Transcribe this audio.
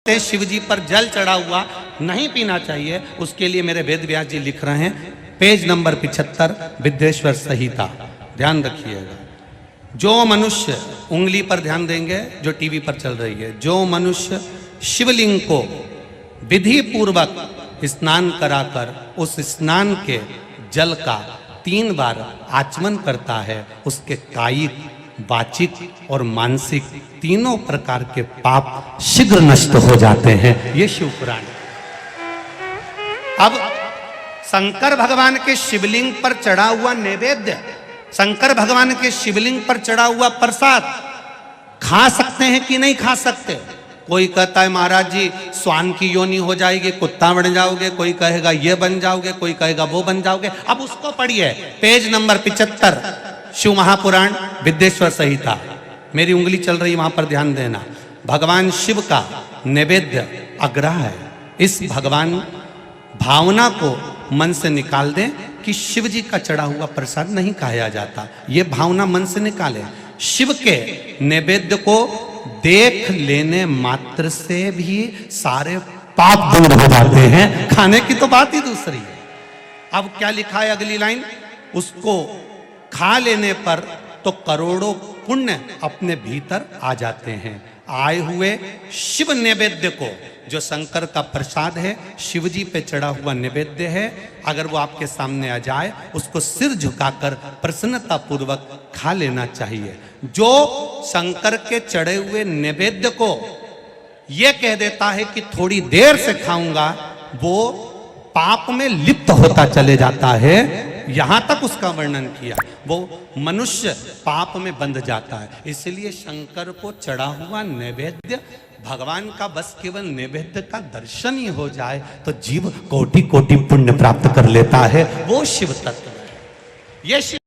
शिव जी पर जल चढ़ा हुआ नहीं पीना चाहिए। उसके लिए मेरे वेद व्यास जी लिख रहे हैं, पेज नंबर 75, विद्येश्वर संहिता। ध्यान रखिएगा, जो मनुष्य, उंगली पर ध्यान देंगे जो टीवी पर चल रही है, जो मनुष्य शिवलिंग को विधि पूर्वक स्नान कराकर उस स्नान के जल का 3 बार आचमन करता है, उसके कायिक, वाचिक और मानसिक तीनों प्रकार के पाप शीघ्र नष्ट हो जाते हैं। ये शिव पुराण। अब शंकर भगवान के शिवलिंग पर चढ़ा हुआ नैवेद्य, शंकर भगवान के शिवलिंग पर चढ़ा हुआ प्रसाद खा सकते हैं कि नहीं खा सकते? कोई कहता है महाराज जी स्वान की योनि हो जाएगी, कुत्ता बन जाओगे, कोई कहेगा ये बन जाओगे, कोई कहेगा वो बन जाओगे। अब उसको पढ़िए, पेज नंबर 75, शिव महापुराण विद्येश्वर संहिता। मेरी उंगली चल रही, वहां पर ध्यान देना। भगवान शिव का नैवेद्य अग्रह है। इस भगवान भावना को मन से निकाल दें कि शिव जी का चढ़ा हुआ प्रसाद नहीं खाया जाता। ये भावना मन से निकालें। शिव के नैवेद्य को देख लेने मात्र से भी सारे पाप दूर हो जाते हैं। खाने की तो बात ही दूसरी है। अब क्या लिखा है अगली लाइन, उसको खा लेने पर तो करोड़ों पुण्य अपने भीतर आ जाते हैं। आए हुए शिव नैवेद्य को, जो शंकर का प्रसाद है, शिव जी पे चढ़ा हुआ नैवेद्य है, अगर वो आपके सामने आ जाए, उसको सिर झुकाकर प्रसन्नता पूर्वक खा लेना चाहिए। जो शंकर के चढ़े हुए नैवेद्य को ये कह देता है कि थोड़ी देर से खाऊंगा, वो पाप में लिप्त होता चले जाता है। यहां तक उसका वर्णन किया। वो मनुष्य पाप में बंध जाता है। इसलिए शंकर को चढ़ा हुआ नैवेद्य, भगवान का बस केवल नैवेद्य का दर्शन ही हो जाए तो जीव कोटि कोटि पुण्य प्राप्त कर लेता है। वो शिव तत्व है। ये शिव